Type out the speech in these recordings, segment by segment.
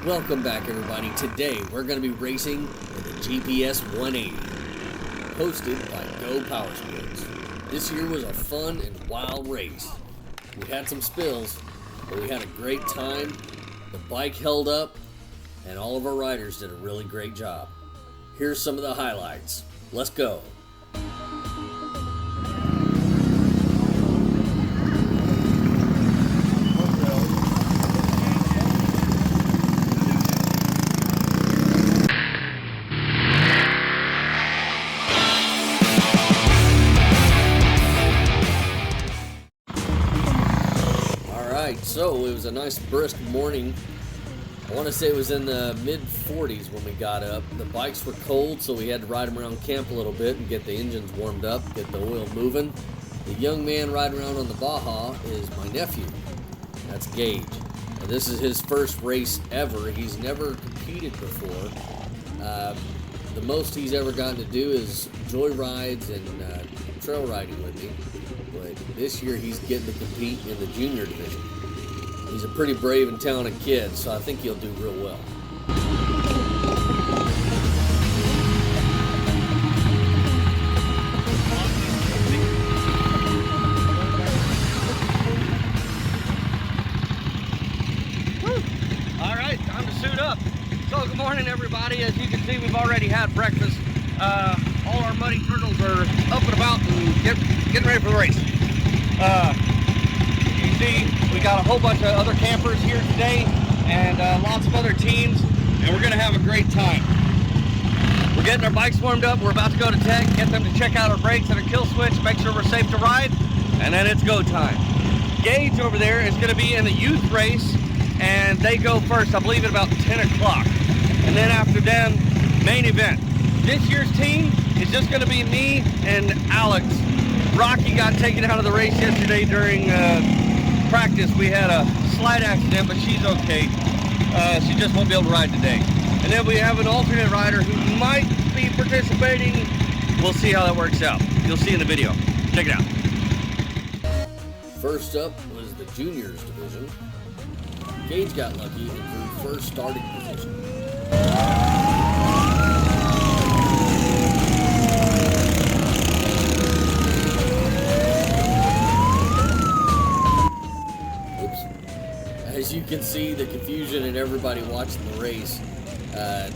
Welcome back, everybody. Today we're going to be racing in the GPS 180, hosted by Go Power Sports. This year was a fun and wild race. We had some spills, but we had a great time. The bike held up, and all of our riders did a really great job. Here's some of the highlights. Let's go. So it was a nice brisk morning. I want to say it was in the mid 40s when we got up. The bikes were cold, so we had to ride them around camp a little bit and get the engines warmed up, get the oil moving. The young man riding around on the Baja is my nephew. That's Gage. Now, this is his first race ever. He's never competed before. The most he's ever gotten to do is joy rides and trail riding with me. But this year he's getting to compete in the junior division. He's a pretty brave and talented kid, so I think he'll do real well. All right, time to suit up. So good morning, everybody. As you can see, we've already had breakfast. All our muddy turtles are up and about and getting ready for the race. You see, we got a whole bunch of other campers here today and lots of other teams, and we're going to have a great time. We're getting our bikes warmed up. We're about to go to tech, get them to check out our brakes and our kill switch, make sure we're safe to ride, and then it's go time. Gage over there is going to be in the youth race, and they go first, I believe, at about 10 o'clock. And then after them, main event. This year's team is just going to be me and Alex. Rocky got taken out of the race yesterday during practice. We had a slight accident, but she's okay. She just won't be able to ride today. And then we have an alternate rider who might be participating. We'll see how that works out. You'll see in the video. Check it out. First up was the juniors division. Gage got lucky and drew first starting position. As you can see, the confusion and everybody watching the race,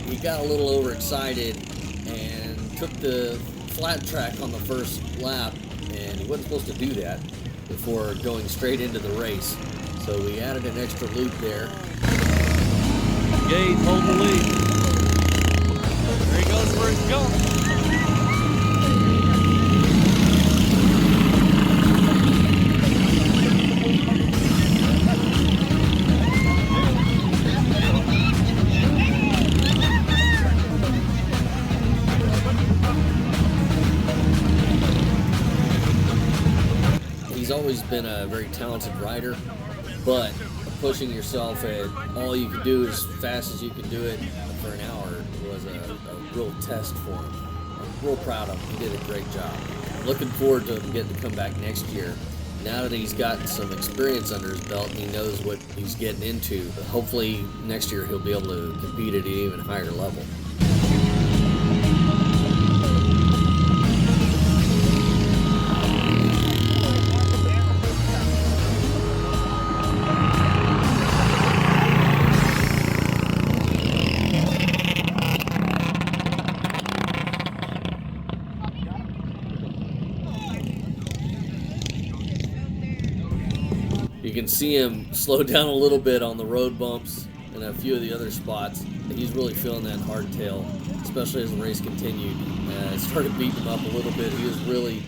he got a little overexcited and took the flat track on the first lap, and he wasn't supposed to do that before going straight into the race. So we added an extra loop there. Gage hold the lead. There he goes for his jump. He's always been a very talented rider, but pushing yourself at all you can do as fast as you can do it for an hour was a real test for him. I'm real proud of him. He did a great job. Looking forward to him getting to come back next year. Now that he's gotten some experience under his belt and he knows what he's getting into, hopefully next year he'll be able to compete at an even higher level. You can see him slow down a little bit on the road bumps and a few of the other spots. He's really feeling that hardtail, especially as the race continued. It started beating him up a little bit. He was really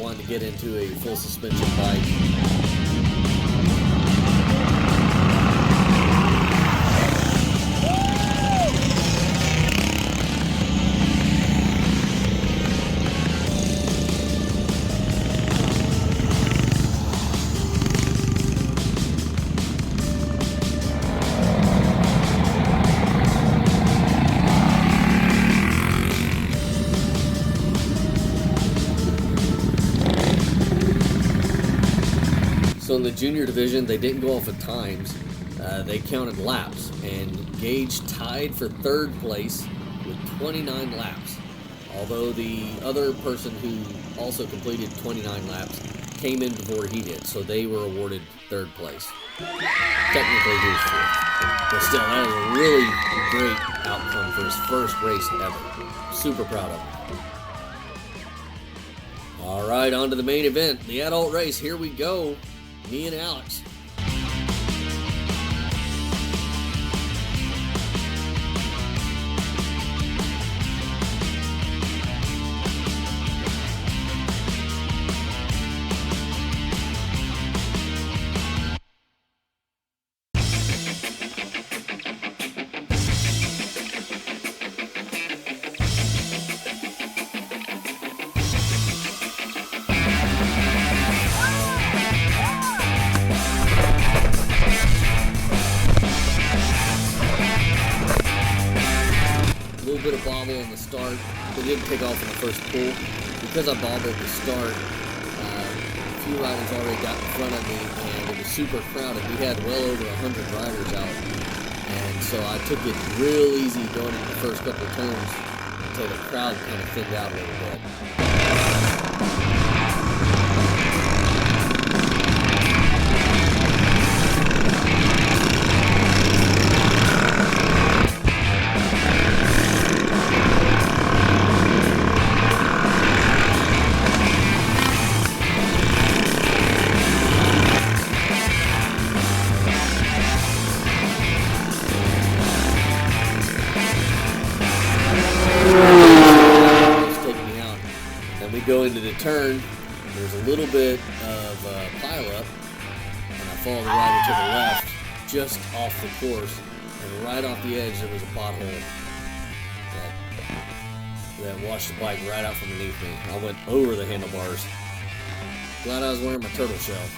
wanting to get into a full suspension bike. So in the junior division, they didn't go off at times. They counted laps, and Gage tied for third place with 29 laps. Although the other person who also completed 29 laps came in before he did, so they were awarded third place. Technically, he was fourth. But still, that was a really great outcome for his first race ever. Super proud of him. All right, on to the main event, the adult race. Here we go. Me and Alex. Bit of bobble in the start. It didn't take off in the first pull. Because I bobbled the start, a few riders already got in front of me, and it was super crowded. We had well over 100 riders out, and so I took it real easy going in the first couple of turns until the crowd kind of thinned out a little bit. Go into the turn, there's a little bit of pile up, and I follow the rider to the left, just off the course, and right off the edge there was a pothole that washed the bike right out from underneath me. I went over the handlebars. Glad I was wearing my turtle shell.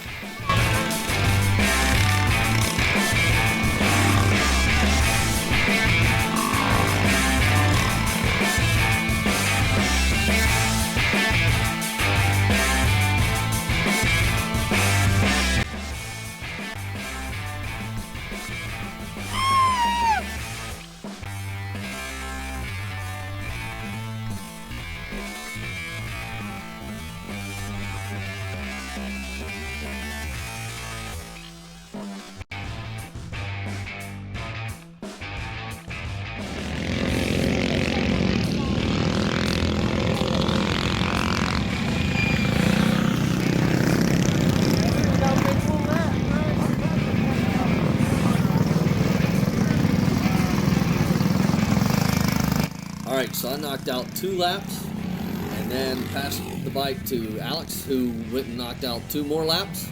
Alright, so I knocked out 2 laps and then passed the bike to Alex, who went and knocked out 2 more laps,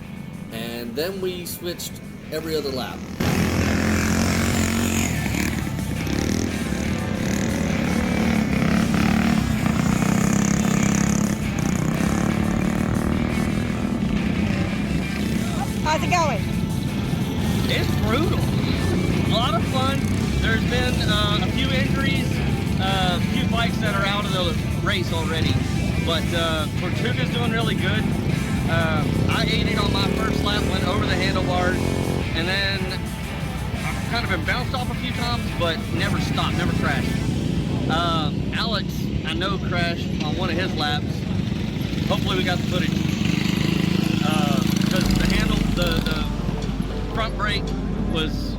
and then we switched every other lap. How's it going? It's brutal. A lot of fun. There's been a few injuries, a few bikes that are out of the race already, but Tortuga's doing really good. I ate it on my first lap, went over the handlebars, and then I've kind of been bounced off a few times, but never stopped, never crashed. Alex, I know, crashed on one of his laps. Hopefully we got the footage. Because the front brake was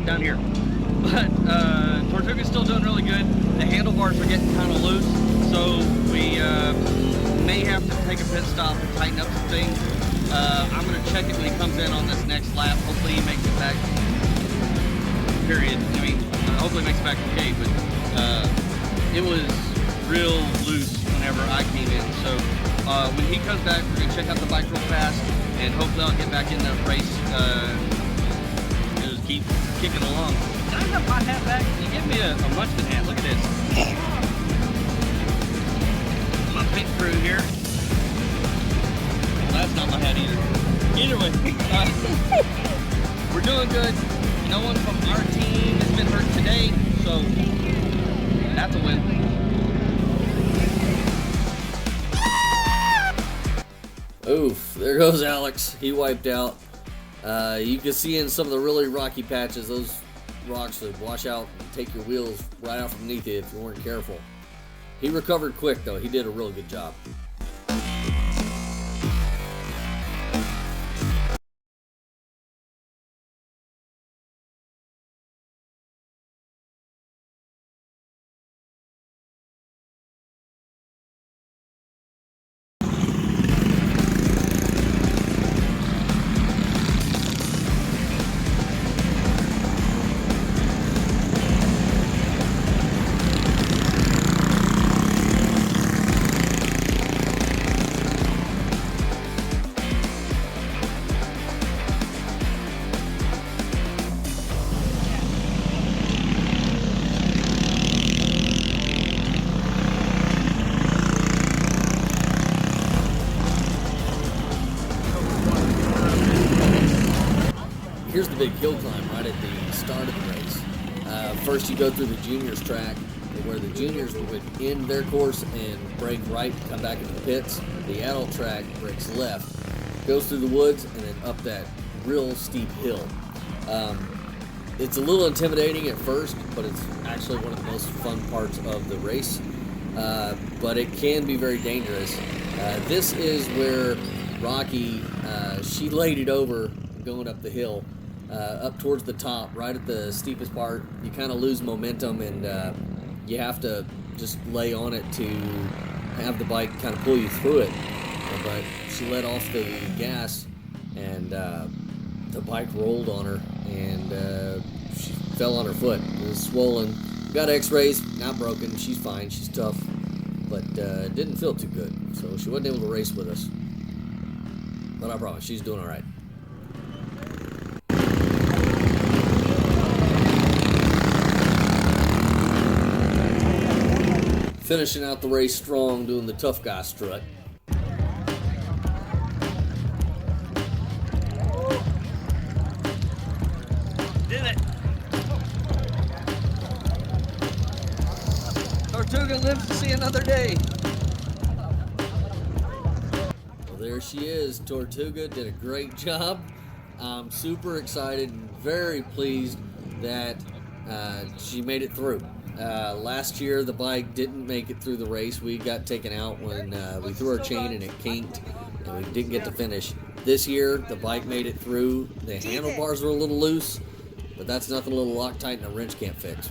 down here. But Tortuga's still doing really good. The handlebars are getting kind of loose, so we may have to take a pit stop and tighten up some things. I'm going to check it when he comes in on this next lap. Hopefully he makes it back, period. I mean, hopefully he makes it back okay, but it was real loose whenever I came in. So when he comes back, we're going to check out the bike real fast, and hopefully I'll get back in the race and just keep kicking along. Can I have my hat back? You give me a Munchkin hat. Look at this. My pit crew here. Well, that's not my hat either. Either way, we're doing good. No one from our team has been hurt today, so that's a win. Oof, there goes Alex. He wiped out. You can see in some of the really rocky patches, those rocks would wash out and take your wheels right out from underneath you if you weren't careful. He recovered quick though. He did a real good job. Here's the big hill climb right at the start of the race. First you go through the juniors track, where the juniors would end their course and brake right, come back into the pits. The adult track brakes left, goes through the woods, and then up that real steep hill. It's a little intimidating at first, but it's actually one of the most fun parts of the race. But it can be very dangerous. This is where Rocky, she laid it over going up the hill. Up towards the top, right at the steepest part, you kind of lose momentum, and you have to just lay on it to have the bike kind of pull you through it. But she let off the gas, and the bike rolled on her, and she fell on her foot. It was swollen. Got x-rays, not broken. She's fine. She's tough, but didn't feel too good. So she wasn't able to race with us. But I promise, she's doing all right. Finishing out the race strong, doing the tough guy strut. Did it! Tortuga lives to see another day. Well, there she is. Tortuga did a great job. I'm super excited and very pleased that she made it through. Last year the bike didn't make it through the race. We got taken out when we threw our chain and it kinked, and we didn't get to finish. This year the bike made it through. The handlebars were a little loose, but that's nothing a little Loctite and a wrench can't fix.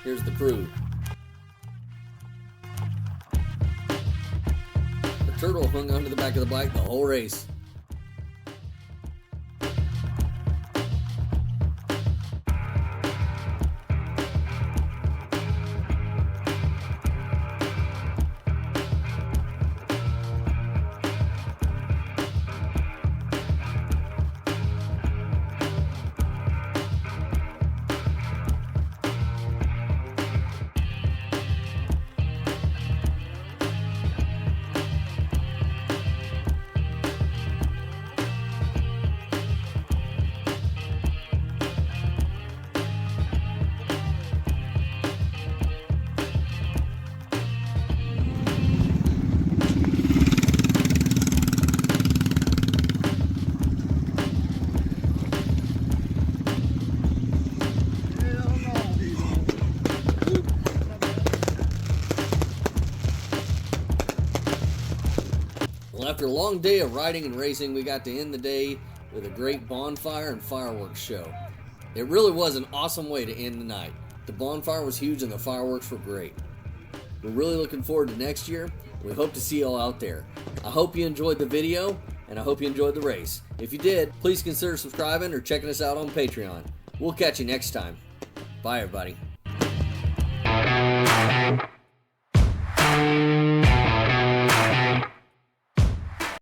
Here's the crew. The turtle hung onto the back of the bike the whole race. Well, after a long day of riding and racing, we got to end the day with a great bonfire and fireworks show. It really was an awesome way to end the night. The bonfire was huge and the fireworks were great. We're really looking forward to next year. We hope to see you all out there. I hope you enjoyed the video, and I hope you enjoyed the race. If you did, please consider subscribing or checking us out on Patreon. We'll catch you next time. Bye, everybody.